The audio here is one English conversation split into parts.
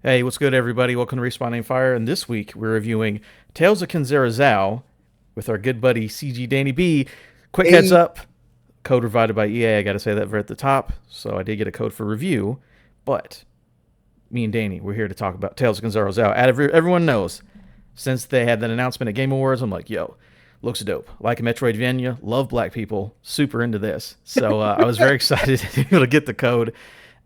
Hey, what's good, everybody? Welcome to Respawning Fire, and this week we're reviewing Tales of Kenzera Zao with our good buddy CG Danny B. Quick heads up, code provided by EA. I got to say that right at the top, so I did get a code for review, but me and Danny, we're here to talk about Tales of Kenzera Zao. Everyone knows, since they had that announcement at Game Awards, I'm like, yo, looks dope. Like a Metroidvania, love black people, super into this. So I was very excited to be able to get the code,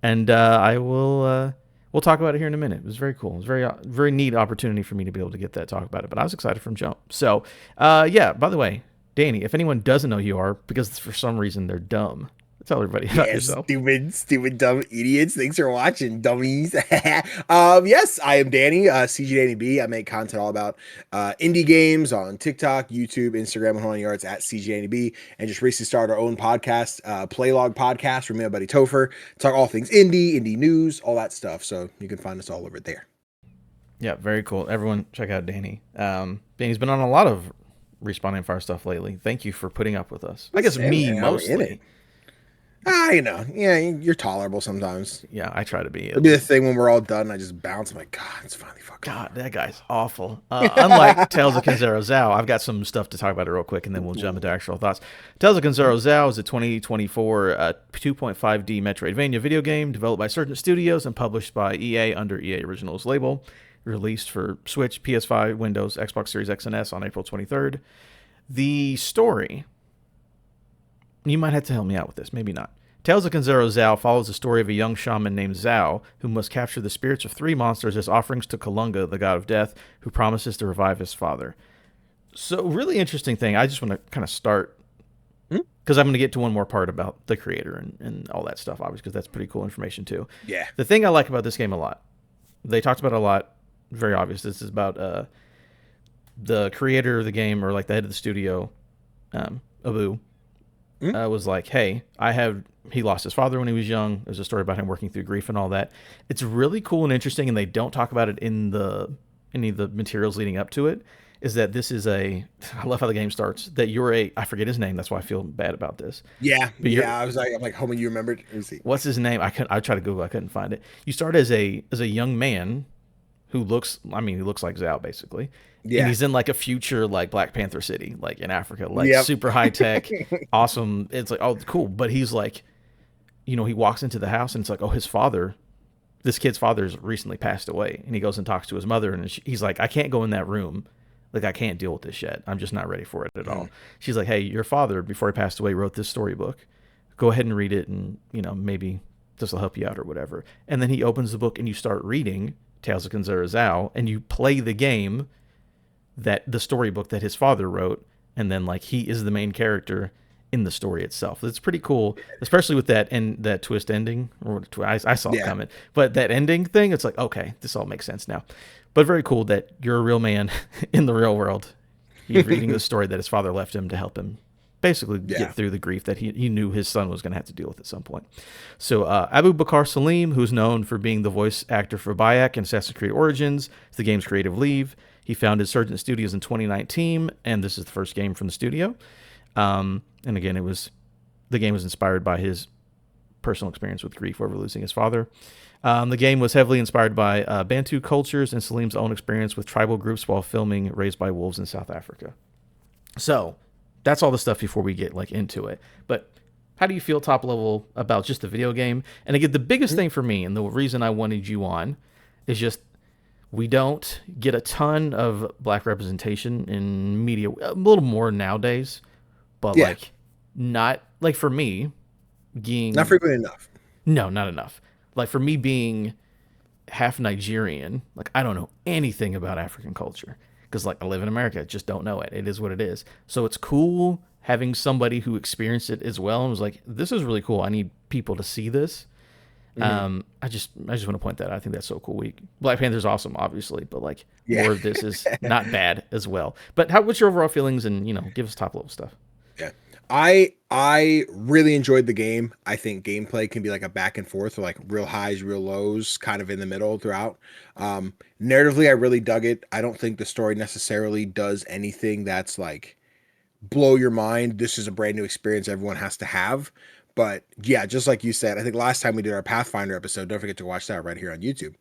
and we'll talk about it here in a minute. It was very cool. It was very neat opportunity for me to be able to get that talk about it. But I was excited from jump. So, yeah, by the way, Danny, if anyone doesn't know who you are, because for some reason they're dumb, tell everybody about yourself. Stupid, dumb idiots. Thanks for watching, dummies. Yes, I am Danny, CG Danny B. I make content all about indie games on TikTok, YouTube, Instagram, and whole yards at CG Danny B. And just recently started our own podcast, Playlog Podcast, from my buddy Topher. Talk all things indie news, all that stuff. So you can find us all over there. Yeah, very cool. Everyone, check out Danny. Danny's been on a lot of Respawning Fire stuff lately. Thank you for putting up with us. I guess me mostly. You know, yeah, you're tolerable sometimes. Yeah, I try to be. It'll be the thing when we're all done, I just bounce. I'm like, God, it's finally fucking. God, that guy's awful. Unlike Tales of Kenzera Zao, I've got some stuff to talk about it real quick, and then we'll jump into actual thoughts. Tales of Kenzera Zao is a 2024 2.5D Metroidvania video game developed by Surgent Studios and published by EA under EA Originals label. Released for Switch, PS5, Windows, Xbox Series X and S on April 23rd. The story... You might have to help me out with this, maybe not. Tales of Kenzera Zao follows the story of a young shaman named Zao, who must capture the spirits of 3 monsters as offerings to Kalunga, the god of death, who promises to revive his father. So, really interesting thing. I just want to kind of start, because I'm going to get to one more part about the creator and all that stuff, obviously, because that's pretty cool information, too. Yeah. The thing I like about this game a lot, they talked about it a lot, very obvious. This is about the creator of the game, or like the head of the studio, Abu, was like, hey, he lost his father when he was young. There's a story about him working through grief and all that. It's really cool and interesting, and they don't talk about it in any of the materials leading up to it, is that this is I love how the game starts, that I forget his name, that's why I feel bad about this. Yeah, I'm like, homie, you remembered? Let me see. What's his name? I tried to Google, I couldn't find it. You start as a young man who looks like Zao, basically. Yeah. And he's in like a future like Black Panther city, like in Africa, like super high tech, awesome. It's like, oh, cool. But he's like, he walks into the house and it's like, oh, this kid's father's recently passed away. And he goes and talks to his mother, and he's like, I can't go in that room. Like, I can't deal with this yet. I'm just not ready for it at all. She's like, hey, your father, before he passed away, wrote this storybook. Go ahead and read it, and maybe this will help you out or whatever. And then he opens the book and you start reading Tales of Kenzera Zao, and you play the game, the storybook that his father wrote, and then like he is the main character in the story itself. It's pretty cool, especially with that twist ending. I saw it coming, but that ending thing, it's like, okay, this all makes sense now. But very cool that you're a real man in the real world. He's reading the story that his father left him to help him basically get through the grief that he knew his son was going to have to deal with at some point. So Abu Bakr Salim, who's known for being the voice actor for Bayek in Assassin's Creed Origins, is the game's creative lead. He founded Surgent Studios in 2019, and this is the first game from the studio. And again, the game was inspired by his personal experience with grief over losing his father. The game was heavily inspired by Bantu cultures and Salim's own experience with tribal groups while filming Raised by Wolves in South Africa. So that's all the stuff before we get like into it. But how do you feel top level about just the video game? And again, the biggest thing for me, and the reason I wanted you on, is just we don't get a ton of black representation in media, a little more nowadays, but like not like for me being not frequent enough. No, not enough. Like for me being half Nigerian, like I don't know anything about African culture because like I live in America, just don't know it. It is what it is. So it's cool having somebody who experienced it as well and was like, this is really cool. I need people to see this. I just want to point that out. I think that's so cool. Black Panther's awesome, obviously, but like more of this is not bad as well. But what's your overall feelings, and give us top level stuff? Yeah. I really enjoyed the game. I think gameplay can be like a back and forth, or like real highs, real lows, kind of in the middle throughout. Narratively, I really dug it. I don't think the story necessarily does anything that's like blow your mind. This is a brand new experience everyone has to have. But yeah, just like you said, I think last time we did our Pathfinder episode, don't forget to watch that right here on YouTube.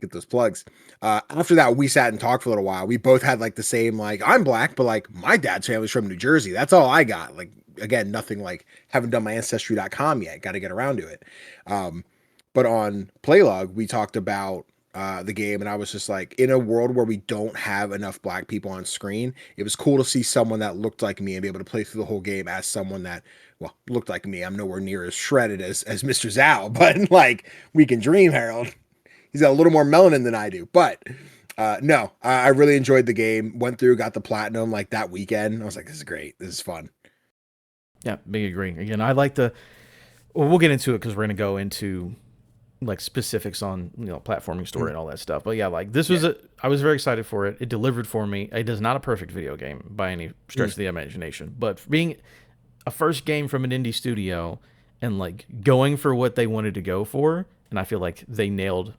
Get those plugs. After that, we sat and talked for a little while. We both had like the same, like, I'm black, but like my dad's family's from New Jersey. That's all I got. Like, again, nothing like haven't done my ancestry.com yet. Got to get around to it. But on Playlog, we talked about the game, and I was just like, in a world where we don't have enough black people on screen, it was cool to see someone that looked like me and be able to play through the whole game as someone that, well, looked like me. I'm nowhere near as shredded as Mr. Zhao, but like, we can dream, Harold. He's got a little more melanin than I do, but no, I really enjoyed the game. Went through, got the platinum like that weekend. I was like, this is great. This is fun. Yeah, big agree. Again, I like the. Well, we'll get into it because we're gonna go into like specifics on platforming story and all that stuff. But yeah, like this was I was very excited for it. It delivered for me. It is not a perfect video game by any stretch of the imagination, but being a first game from an indie studio and like going for what they wanted to go for, and I feel like they nailed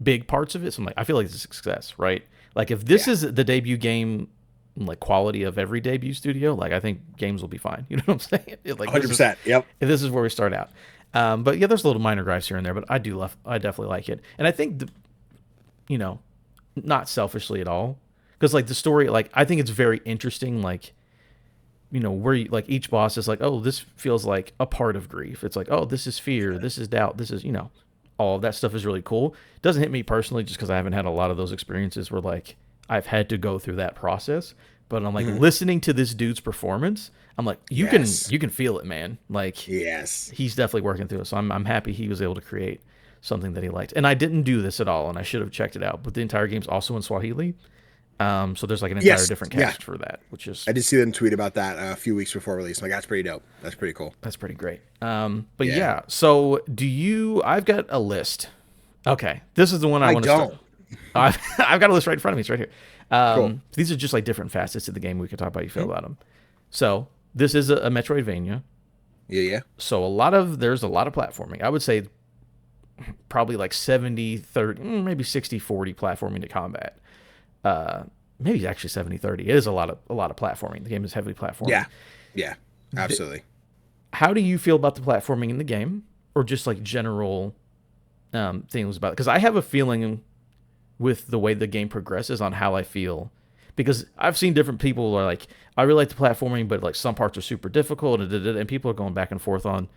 big parts of it. So I'm like, I feel like it's a success, right? Like if this is the debut game, like quality of every debut studio, like I think games will be fine. You know what I'm saying? Like 100%. Yep. This is where we start out. But yeah, there's little minor gripes here and there, but I definitely like it. And I think not selfishly at all, because like the story, like I think it's very interesting. Like, where you, like each boss is like, oh, this feels like a part of grief. It's like, oh, this is fear. This is doubt. This is, all of that stuff is really cool. It doesn't hit me personally just because I haven't had a lot of those experiences where like I've had to go through that process. But I'm like listening to this dude's performance, I'm like, you can feel it, man. Like, he's definitely working through it. So I'm happy he was able to create something that he liked. And I didn't do this at all, and I should have checked it out. But the entire game's also in Swahili. So there's like an entire different cast for that, which is... I did see them tweet about that a few weeks before release. Like, that's pretty dope. That's pretty cool. That's pretty great. But yeah, so I've got a list. Okay, this is the one I want to start. I've got a list right in front of me. It's right here. Cool. These are just like different facets of the game. We could talk about how you feel about them. So this is a Metroidvania. Yeah. So there's a lot of platforming. I would say probably like 70-30, maybe 60-40 platforming to combat. Maybe actually 70-30. It is a lot of platforming. The game is heavily platforming. Yeah, absolutely. How do you feel about the platforming in the game, or just like general things about it? Because I have a feeling with the way the game progresses on how I feel, because I've seen different people are like, I really like the platforming, but like some parts are super difficult, and people are going back and forth on.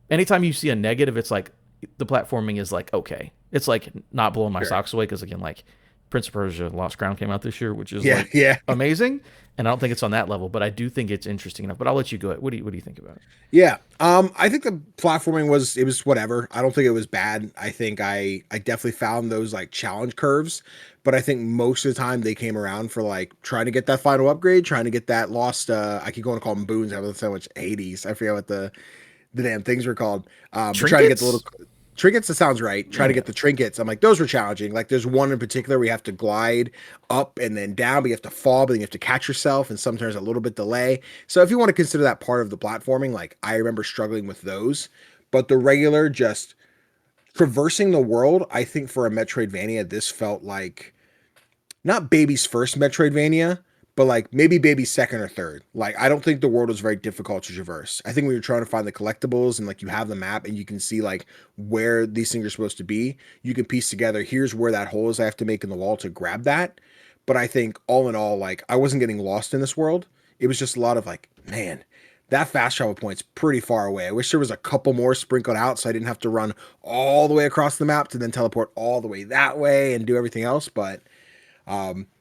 Anytime you see a negative, it's like the platforming is like okay. It's like not blowing my socks away, because again, like Prince of Persia Lost Crown came out this year, which is amazing, and I don't think it's on that level, but I do think it's interesting enough. But I'll let you go ahead. What do you think about it? Yeah, I think the platforming was whatever. I don't think it was bad. I think I definitely found those like challenge curves, but I think most of the time they came around for like trying to get that final upgrade, trying to get that lost. I keep going to call them boons. I have so much Hades. I forget what the damn things were called. Trying to get the little trinkets, that sounds right. Try to get the trinkets. I'm like, those were challenging. Like there's one in particular where you have to glide up and then down, but you have to fall, but then you have to catch yourself, and sometimes a little bit delay. So if you want to consider that part of the platforming, like I remember struggling with those. But the regular just traversing the world, I think for a Metroidvania, this felt like not baby's first Metroidvania, but like maybe baby's second or third. Like I don't think the world was very difficult to traverse. I think when you're trying to find the collectibles and like you have the map and you can see like where these things are supposed to be, you can piece together, here's where that hole is I have to make in the wall to grab that. But I think all in all, like I wasn't getting lost in this world. It was just a lot of like, man, that fast travel point's pretty far away. I wish there was a couple more sprinkled out so I didn't have to run all the way across the map to then teleport all the way that way and do everything else. But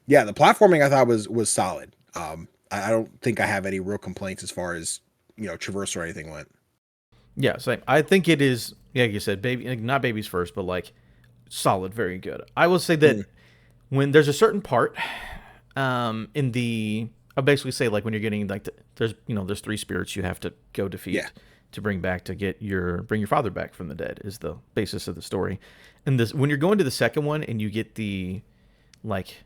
yeah, the platforming I thought was solid. I don't think I have any real complaints as far as traverse or anything went. Yeah, same. I think it is. Yeah, like you said, baby, not baby's first, but like solid, very good. I will say that when there's a certain part, in the, I'll basically say like when you're getting like there's 3 spirits you have to go defeat to bring back to bring your father back from the dead is the basis of the story. And this when you're going to the second one and you get the like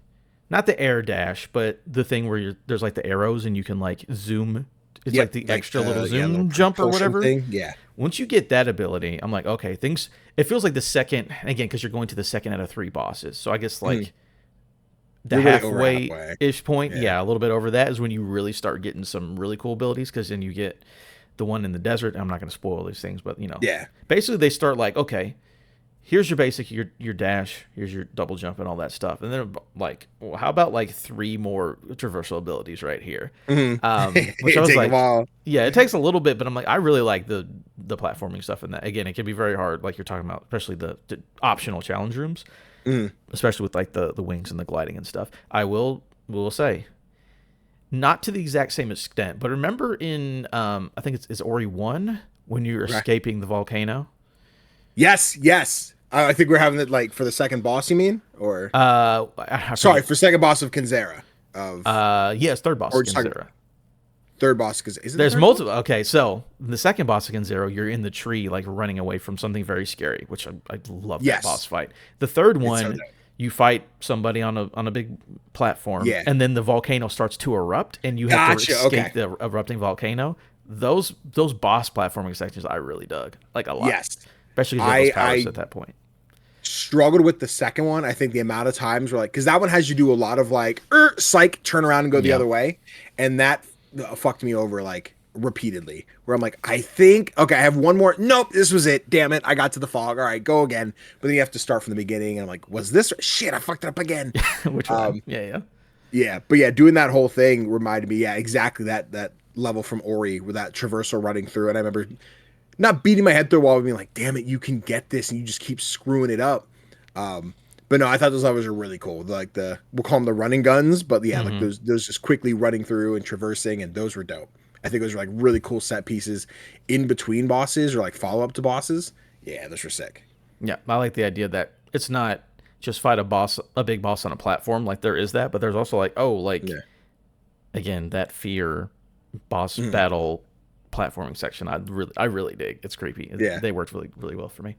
not the air dash, but the thing where there's like the arrows and you can like zoom It's like the extra little zoom jump or whatever. Thing. Yeah. Once you get that ability, I'm like, okay, things. It feels like the second, again, because you're going to the second out of 3 bosses. So I guess like the halfway-ish point, yeah, a little bit over that is when you really start getting some really cool abilities, because then you get the one in the desert. I'm not going to spoil these things, but basically they start like, okay, here's your basic, your dash, here's your double jump and all that stuff. And then like, well, how about like 3 more traversal abilities right here? Which I was like, yeah, it takes a little bit, but I'm like, I really like the platforming stuff in that. Again, it can be very hard, like you're talking about, especially the optional challenge rooms, especially with like the wings and the gliding and stuff. I will say, not to the exact same extent, but remember in, I think it's Ori 1, when you're escaping the volcano? Yes. I think we're having it like for the second boss, you mean? Or sorry, for second boss of Kenzera. Yes, third boss of Kenzera. Third boss, because there's multiple. Okay, so the second boss of Kenzera, you're in the tree, like running away from something very scary, which I love that boss fight. The third one, you fight somebody on a big platform, and then the volcano starts to erupt, and you have to escape the erupting volcano. Those boss platforming sections I really dug, like a lot. Yes. Especially because those powers at that point. Struggled with the second one. I think the amount of times were like, because that one has you do a lot of like, psych, turn around and go the other way. And that fucked me over like repeatedly, where I'm like, I think, okay, I have one more. Nope, this was it. Damn it. I got to the fog. All right, go again. But then you have to start from the beginning. And I'm like, was this? Shit, I fucked it up again. Which one? Yeah. But yeah, doing that whole thing reminded me, exactly that level from Ori with that traversal running through. And I remember not beating my head through a wall, being like, damn it, you can get this, and you just keep screwing it up. But no, I thought those levels were really cool. Like we'll call them the running guns, but yeah, like those just quickly running through and traversing, and those were dope. I think those were like really cool set pieces in between bosses or like follow up to bosses. Yeah, those were sick. Yeah, I like the idea that it's not just fight a big boss on a platform. Like there is that, but there's also like, again, that fear boss battle platforming section I really dig. It's creepy. They worked really, really well for me.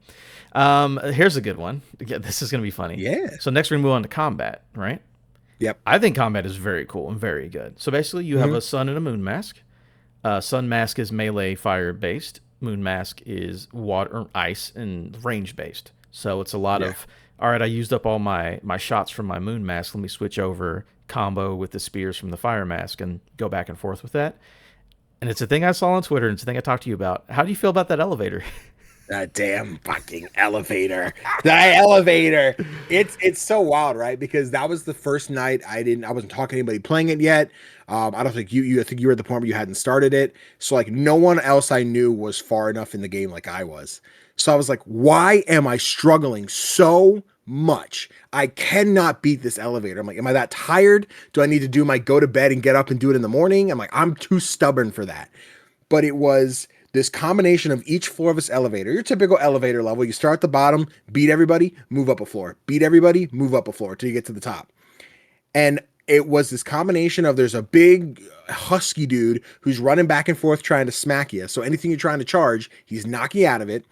Here's a good one. Again, this is gonna be funny. So next we're gonna move on to combat, right? Yep. I think combat is very cool and very good. So basically you have a sun and a moon mask. Sun mask is melee fire based. Moon mask is water, ice, and range based. So it's a lot of, all right, I used up all my shots from my moon mask. Let me switch over, combo with the spears from the fire mask, and go back and forth with that. And it's a thing I saw on Twitter, and it's a thing I talked to you about. How do you feel about that elevator? That damn fucking elevator. That elevator. It's so wild, right? Because that was the first night I wasn't talking to anybody playing it yet. I don't think I think you were at the point where you hadn't started it. So like no one else I knew was far enough in the game like I was. So I was like, why am I struggling so much? I cannot beat this elevator. I'm like, am I that tired? Do I need to do my go to bed and get up and do it in the morning? I'm like, I'm too stubborn for that. But it was this combination of each floor of this elevator, your typical elevator level. You start at the bottom, beat everybody, move up a floor, beat everybody, move up a floor till you get to the top. And it was this combination of, there's a big husky dude who's running back and forth trying to smack you. So anything you're trying to charge, he's knocking you out of it.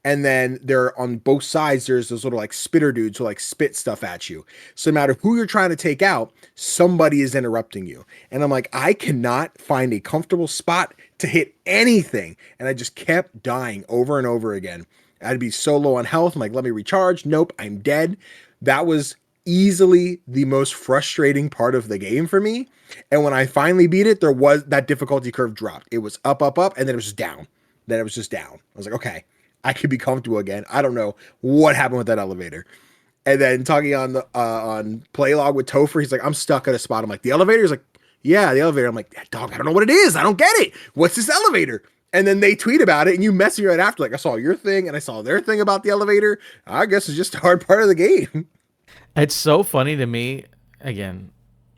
And then there on both sides, there's those little like spitter dudes who like spit stuff at you. So no matter who you're trying to take out, somebody is interrupting you. And I'm like, I cannot find a comfortable spot to hit anything. And I just kept dying over and over again. I'd be so low on health. I'm like, let me recharge. Nope, I'm dead. That was easily the most frustrating part of the game for me. And when I finally beat it, there was that difficulty curve dropped. It was up, up, up, and then it was just down. Then it was just down. I was like, okay, I could be comfortable again. I don't know what happened with that elevator. And then talking on the on Playlog with Topher, he's like, I'm stuck at a spot. I'm like, the elevator? He's like, yeah, the elevator. I'm like, dog, I don't know what it is. I don't get it. What's this elevator? And then they tweet about it, and you message me right after. Like, I saw your thing, and I saw their thing about the elevator. I guess it's just a hard part of the game. It's so funny to me. Again,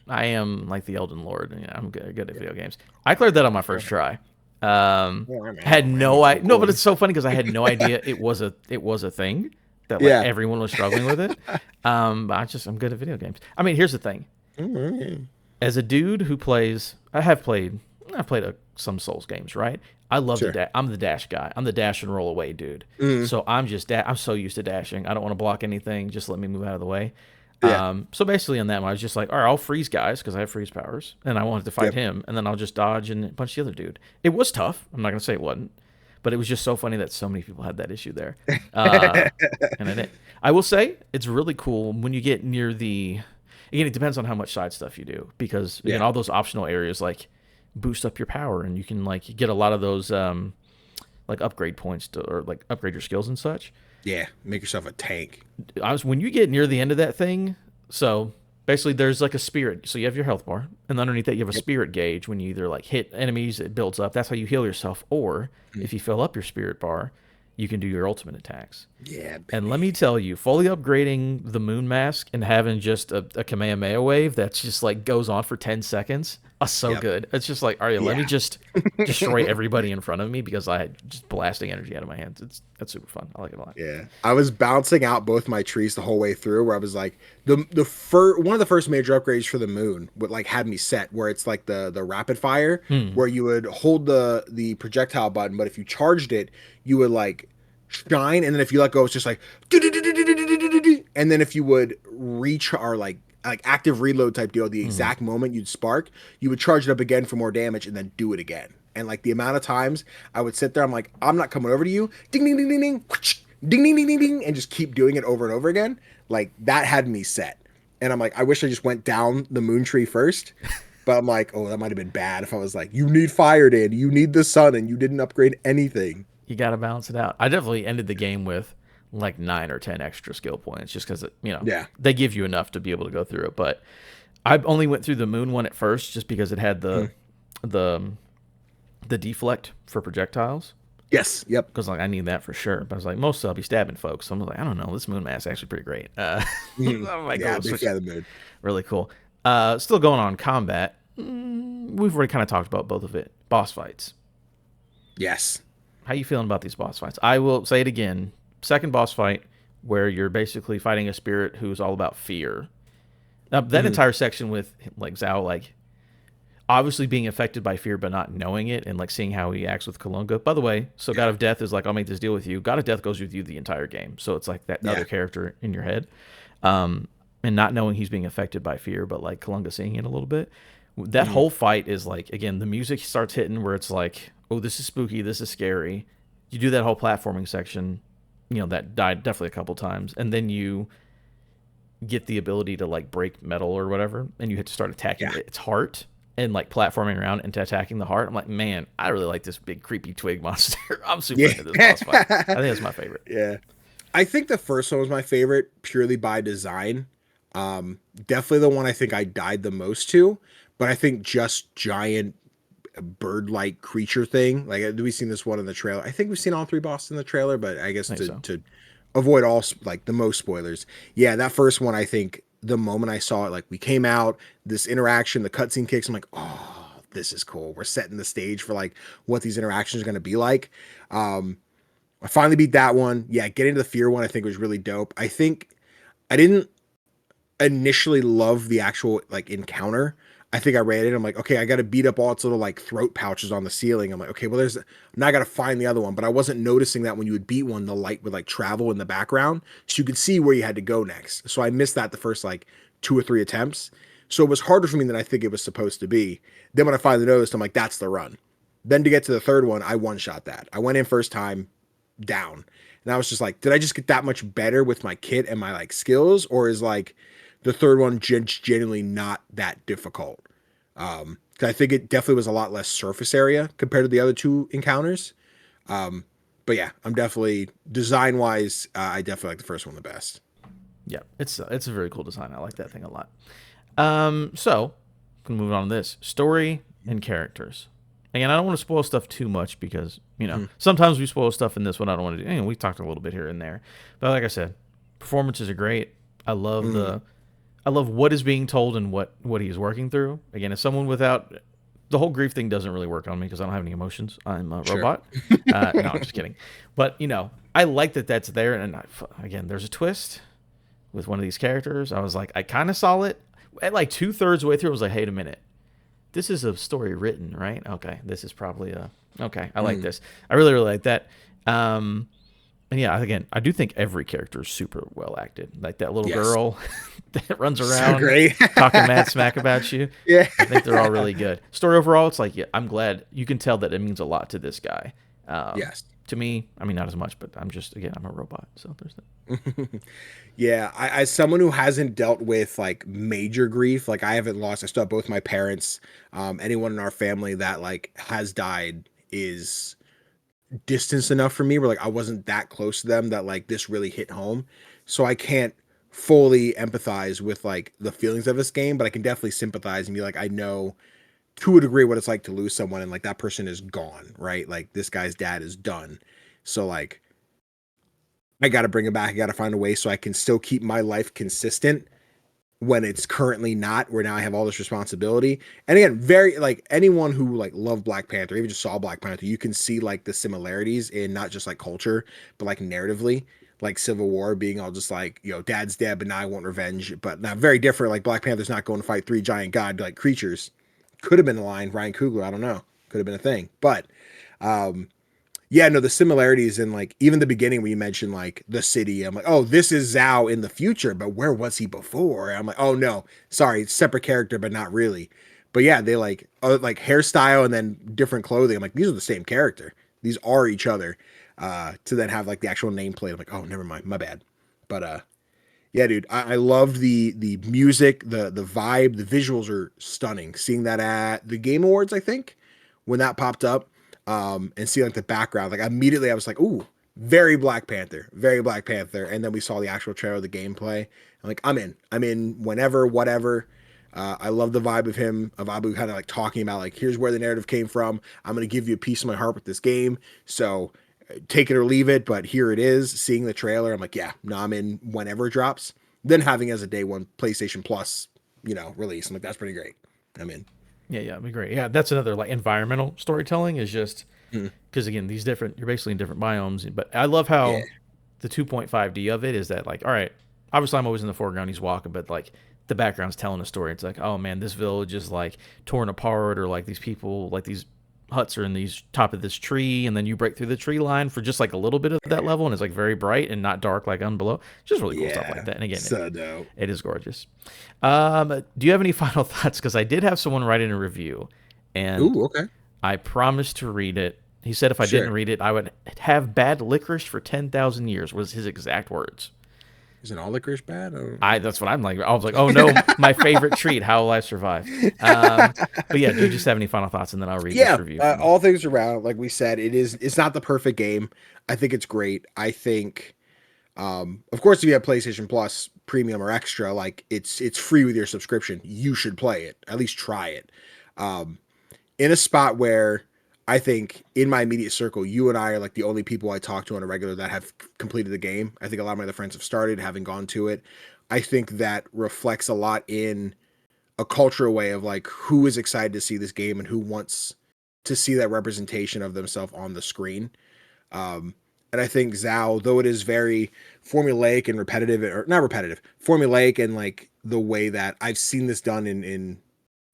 I am like the Elden Lord. You know, I'm good at video games. I cleared that on my first try. Had no idea. No, but it's so funny because I had no idea it was a thing that like everyone was struggling with it. But I'm good at video games. I mean, here's the thing. As a dude who plays, I've played some Souls games, right? I love I'm the dash guy. I'm the dash and roll away dude. So I'm so used to dashing. I don't want to block anything. Just let me move out of the way. Yeah. So basically, on that one, I was just like, all right, I'll freeze guys because I have freeze powers, and I wanted to fight him, and then I'll just dodge and punch the other dude. It was tough. I'm not gonna say it wasn't, but it was just so funny that so many people had that issue there. And I didn't. I will say it's really cool when you get near the. Again, it depends on how much side stuff you do because again, all those optional areas like boost up your power, and you can like get a lot of those like upgrade points or like upgrade your skills and such. Yeah, make yourself a tank. When you get near the end of that thing, so basically there's like a spirit. So you have your health bar, and underneath that you have a spirit gauge. When you either like hit enemies, it builds up. That's how you heal yourself. Or if you fill up your spirit bar, you can do your ultimate attacks. Yeah. And let me tell you, fully upgrading the moon mask and having just a Kamehameha wave that's just like goes on for 10 seconds. So good. It's just like, all right, let me just destroy everybody in front of me because I had just blasting energy out of my hands. That's super fun. I like it a lot. Yeah. I was bouncing out both my trees the whole way through where I was like one of the first major upgrades for the moon would like had me set where it's like the rapid fire where you would hold the projectile button, but if you charged it, you would like shine, and then if you let go, it's just like and then if you would reach or like active reload type deal, the exact moment you'd spark, you would charge it up again for more damage and then do it again. And like the amount of times I would sit there, I'm like, I'm not coming over to you, ding ding ding ding ding, ding ding ding ding ding, and just keep doing it over and over again. Like that had me set. And I'm like, I wish I just went down the moon tree first. But I'm like, oh, that might have been bad if I was like, you need fire, Dan, you need the sun, and you didn't upgrade anything. You got to balance it out. I definitely ended the game with like 9 or 10 extra skill points just because, they give you enough to be able to go through it. But I only went through the moon one at first just because it had the deflect for projectiles. Yes. Yep. Because like I need that for sure. But I was like, mostly I'll be stabbing folks. So I was like, I don't know. This moon mask is actually pretty great. I'm like, the moon. Really cool. Still going on combat. We've already kind of talked about both of it. Boss fights. Yes. How you feeling about these boss fights? I will say it again. Second boss fight where you're basically fighting a spirit who's all about fear. Now that entire section with like Zhao, like obviously being affected by fear but not knowing it, and like seeing how he acts with Kalunga. By the way, so God of Death is like, I'll make this deal with you. God of Death goes with you the entire game, so it's like that other character in your head, and not knowing he's being affected by fear, but like Kalunga seeing it a little bit. That whole fight is like, again, the music starts hitting where it's like, oh, this is spooky, this is scary. You do that whole platforming section, that died definitely a couple times, and then you get the ability to like break metal or whatever, and you have to start attacking its heart and like platforming around into attacking the heart. I'm like, man, I really like this big creepy twig monster. I'm super into this boss fight. I think it's my favorite. Yeah. I think the first one was my favorite purely by design. Definitely the one I think I died the most to, but I think just giant bird-like creature thing. Like we've seen this one in the trailer. I think we've seen all 3 bosses in the trailer, but I guess to avoid all like the most spoilers. Yeah, that first one, I think the moment I saw it, like we came out, this interaction, the cutscene kicks, I'm like, oh, this is cool. We're setting the stage for like what these interactions are going to be like. I finally beat that one. Yeah, getting to the fear one, I think was really dope. I think I didn't initially love the actual like encounter. I think I ran it. I'm like, okay, I got to beat up all its little like throat pouches on the ceiling. I'm like, okay, well, now I got to find the other one. But I wasn't noticing that when you would beat one, the light would like travel in the background, so you could see where you had to go next. So I missed that the first like 2 or 3 attempts. So it was harder for me than I think it was supposed to be. Then when I finally noticed, I'm like, that's the run. Then to get to the third one, I one-shot that. I went in first time, down. And I was just like, did I just get that much better with my kit and my like skills? Or is like the third one genuinely not that difficult? I think it definitely was a lot less surface area compared to the other 2 encounters. But yeah, I'm definitely design wise, I definitely like the first one the best. Yeah, it's a very cool design. I like that thing a lot. So can move on to this story and characters. Again, I don't want to spoil stuff too much because sometimes we spoil stuff in this one. I don't want to do. We talked a little bit here and there, but like I said, performances are great. I love I love what is being told and what he's working through. Again, as someone without the whole grief thing doesn't really work on me because I don't have any emotions. I'm a robot. No, I'm just kidding. But I like that that's there. And again, there's a twist with one of these characters. I was like, I kind of saw it at like 2/3 way through. I was like, hey, a minute. This is a story written, right? Okay, this is probably okay. I like this. I really, really like that. And yeah, again, I do think every character is super well acted. Like that little Yes. girl that runs So around great. talking mad smack about you. Yeah. I think they're all really good. Story overall, it's like, yeah, I'm glad you can tell that it means a lot to this guy. Yes. To me, I mean, not as much, but I'm a robot. So there's that. Yeah, as someone who hasn't dealt with like major grief, like I haven't lost, I still have both my parents. Anyone in our family that like has died is distance enough for me where like I wasn't that close to them that like this really hit home. So I can't fully empathize with like the feelings of this game, but I can definitely sympathize and be like, I know to a degree what it's like to lose someone and like that person is gone, right? Like this guy's dad is done. So like I got to bring him back. I got to find a way so I can still keep my life consistent when it's currently not, where now I have all this responsibility. And again, very like anyone who like loved Black Panther, even just saw Black Panther, you can see like the similarities in not just like culture, but like narratively, like Civil War being all just like, you know, dad's dead, but now I want revenge. But not very different. Like Black Panther's not going to fight 3 giant god like creatures. Could have been a line, Ryan Coogler, I don't know. Could have been a thing. But yeah, no, the similarities in like even the beginning when you mentioned like the city, I'm like, oh, this is Zhao in the future, but where was he before? I'm like, oh no, sorry, separate character, but not really. But yeah, they like hairstyle and then different clothing. I'm like, these are the same character. These are each other. To then have like the actual nameplate. I'm like, oh, never mind, my bad. But yeah, dude, I loved the music, the vibe, the visuals are stunning. Seeing that at the Game Awards, I think, when that popped up, and seeing like the background, like immediately I was like, ooh, very Black Panther, very Black Panther. And then we saw the actual trailer, the gameplay. I'm like, I'm in whenever, whatever. I love the vibe of him, of Abu kind of like talking about like, here's where the narrative came from. I'm going to give you a piece of my heart with this game. So take it or leave it, but here it is. Seeing the trailer, I'm like, yeah, no, I'm in whenever it drops. Then having as a day one PlayStation Plus, you know, release, I'm like, that's pretty great. I'm in. Yeah, it'd be great. Yeah, that's another like environmental storytelling is just Mhm. because again, you're basically in different biomes. But I love Yeah, how the 2.5D of it is that like, all right, obviously I'm always in the foreground, he's walking, but like the background's telling a story. It's like, oh man, this village is like torn apart, or like these people, like these huts are in these top of this tree, and then you break through the tree line for just like a little bit of that level, and it's like very bright and not dark like on below. Just really cool stuff like yeah, that. And again, so dope. it is gorgeous. Do you have any final thoughts? Because I did have someone write in a review, and Ooh, okay, I promised to read it. He said if I didn't sure. read it, I would have bad licorice for 10,000 years. Was his exact words. Isn't all licorice bad? That's what I'm like. I was like, oh no, my favorite treat. How will I survive? But yeah, do you just have any final thoughts, and then I'll read this Yeah, review from you. all things around, like we said, it's not the perfect game. I think it's great. I think, of course, if you have PlayStation Plus Premium or Extra, like it's free with your subscription. You should play it. At least try it. Um, in a spot where I think in my immediate circle, you and I are like the only people I talk to on a regular that have completed the game. I think a lot of my other friends have started, having gone to it. I think that reflects a lot in a cultural way of like who is excited to see this game and who wants to see that representation of themselves on the screen. And I think Zao, though it is very formulaic and repetitive, or not repetitive, formulaic, and like the way that I've seen this done in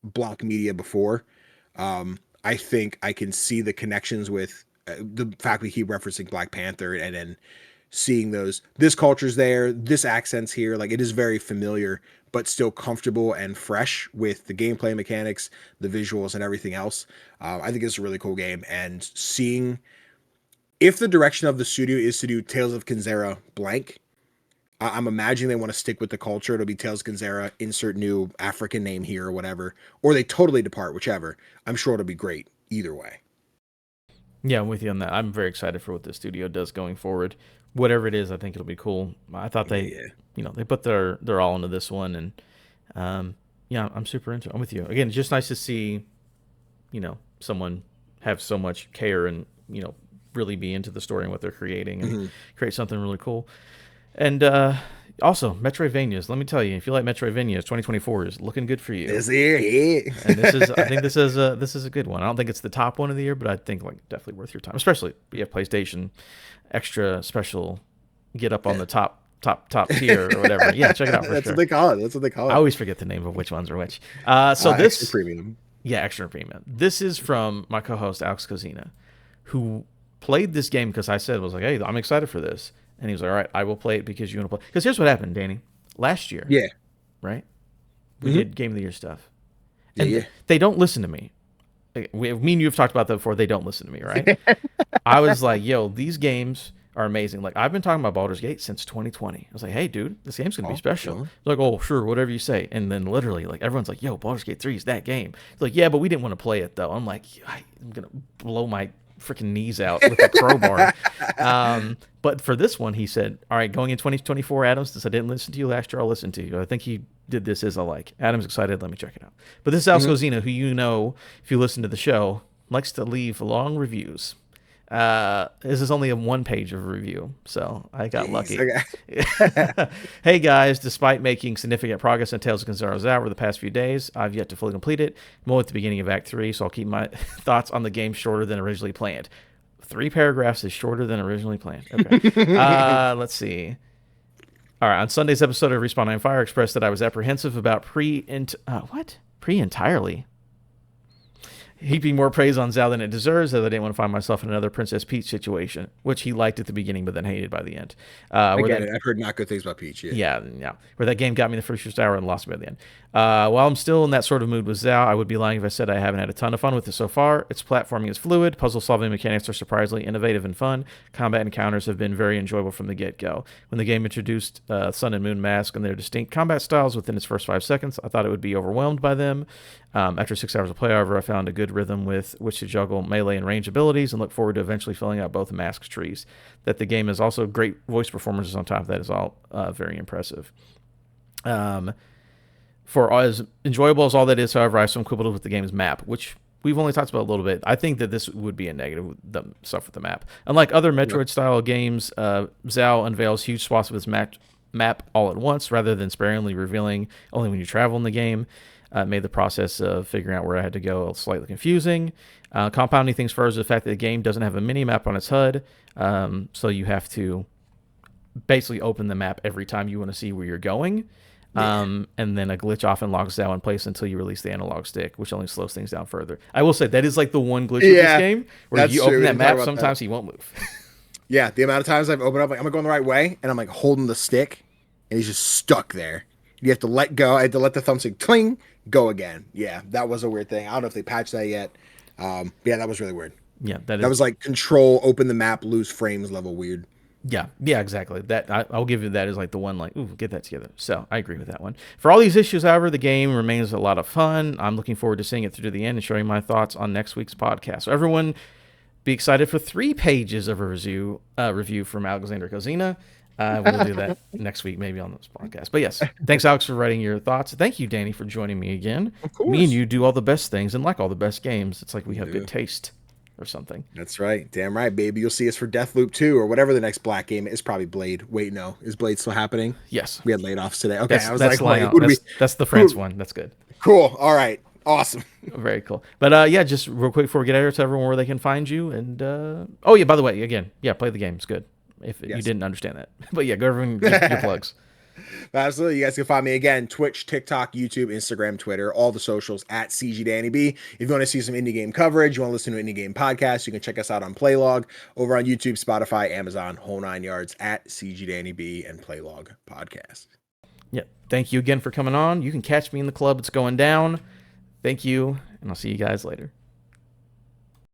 block media before, I think I can see the connections with the fact we keep referencing Black Panther, and then seeing this culture's there, this accent's here, like it is very familiar, but still comfortable and fresh with the gameplay mechanics, the visuals, and everything else. I think it's a really cool game, and seeing if the direction of the studio is to do Tales of Kenzera blank, I'm imagining they want to stick with the culture. It'll be Tales of Kenzera, insert new African name here or whatever, or they totally depart, whichever. I'm sure it'll be great either way. Yeah, I'm with you on that. I'm very excited for what the studio does going forward. Whatever it is, I think it'll be cool. I thought Yeah. they put their all into this one, and yeah, I'm super into it. I'm with you. Again, it's just nice to see, someone have so much care and really be into the story and what they're creating and Mm-hmm. create something really cool. And also, Metroidvanias. Let me tell you, if you like Metroidvanias, 2024 is looking good for you. This year, yeah. And I think this is a good one. I don't think it's the top one of the year, but I think like definitely worth your time, especially if you have PlayStation Extra special, get up on the top tier or whatever. Yeah, check it out for That's sure. what they call it. That's what they call it. I always forget the name of which ones are which. So this Extra premium. yeah, extra premium. This is from my co-host Alex Cozina, who played this game because I said, was like, hey, I'm excited for this. And he was like, all right, I will play it because you want to play. Because here's what happened, Danny. Last year, Yeah. right? We did Game of the Year stuff. And Yeah. they don't listen to me. Me and you have talked about that before. They don't listen to me, right? I was like, yo, these games are amazing. Like, I've been talking about Baldur's Gate since 2020. I was like, hey, dude, this game's going to be special. Sure. Like, oh, sure, whatever you say. And then literally, like, everyone's like, yo, Baldur's Gate 3 is that game. It's like, yeah, but we didn't want to play it, though. I'm like, I'm going to blow my freaking knees out with a crowbar. But for this one, he said, all right, going in 2024, Adams, since I didn't listen to you last year, I'll listen to you. I think he did this as a like. Adam's excited. Let me check it out. But this is Al Scozina, who you know, if you listen to the show, likes to leave long reviews. This is only a 1 page of review, so I got lucky. Okay. Hey guys, despite making significant progress in Tales of Kenzera over the past few days, I've yet to fully complete it. I'm only at the beginning of Act 3, so I'll keep my thoughts on the game shorter than originally planned. 3 paragraphs is shorter than originally planned. Okay. Let's see. All right. On Sunday's episode of Respawn on Fire, expressed that I was apprehensive about pre-entirely heaping more praise on Zao than it deserves, as I didn't want to find myself in another Princess Peach situation, which he liked at the beginning but then hated by the end. I get it. I've heard not good things about Peach. Yeah. Where that game got me the first hour and lost me by the end. While I'm still in that sort of mood with Zao, I would be lying if I said I haven't had a ton of fun with it so far. Its platforming is fluid. Puzzle-solving mechanics are surprisingly innovative and fun. Combat encounters have been very enjoyable from the get-go. When the game introduced Sun and Moon Mask and their distinct combat styles within its first 5 seconds, I thought it would be overwhelmed by them. After 6 hours of play, however, I found a good rhythm with which to juggle melee and range abilities and look forward to eventually filling out both mask trees. That the game is also great voice performances on top of that is all very impressive. For as enjoyable as all that is, however, I have some quibbles with the game's map, which we've only talked about a little bit. I think that this would be a negative, the stuff with the map. Unlike other Metroid-style games, Zao unveils huge swaths of his map all at once, rather than sparingly revealing only when you travel in the game. Made the process of figuring out where I had to go slightly confusing. Compounding things further is the fact that the game doesn't have a mini-map on its HUD, so you have to basically open the map every time you want to see where you're going. And then a glitch often locks Zao in place until you release the analog stick, which only slows things down further. I will say that is like the one glitch with this game, where you open that map, sometimes he won't move. Yeah, the amount of times I've opened up, like, I'm going the right way, and I'm like holding the stick, and he's just stuck there. You have to let go. I had to let the thumbstick cling, go again. Yeah, that was a weird thing. I don't know if they patched that yet. Yeah, that was really weird. Yeah, that was like control, open the map, lose frames level weird. Yeah, exactly. That I'll give you that as like the one, like, ooh, get that together. So I agree with that one. For all these issues, however, the game remains a lot of fun. I'm looking forward to seeing it through to the end and showing my thoughts on next week's podcast. So everyone, be excited for 3 pages of a review from Alexander Kozina. We'll do that next week, maybe on this podcast. But yes, thanks, Alex, for writing your thoughts. Thank you, Danny, for joining me again. Of course. Me and you do all the best things and like all the best games. It's like we have good taste or something. That's right. Damn right, baby. You'll see us for Deathloop 2 or whatever the next Black game is. Probably Blade. Wait, no. Is Blade still happening? Yes. We had laid-offs today. Okay. I was like, that's the France one. That's good. Cool. All right. Awesome. Very cool. But yeah, just real quick before we get out here, to everyone where they can find you. And oh yeah, by the way, again, play the game. It's good. If you didn't understand that. But yeah, go over and get your plugs. Absolutely. You guys can find me again, Twitch, TikTok, YouTube, Instagram, Twitter, all the socials at CGDannyB. If you want to see some indie game coverage, you want to listen to an indie game podcast, you can check us out on Playlog over on YouTube, Spotify, Amazon, whole 9 yards at CGDannyB and Playlog podcast. Yeah. Thank you again for coming on. You can catch me in the club. It's going down. Thank you. And I'll see you guys later.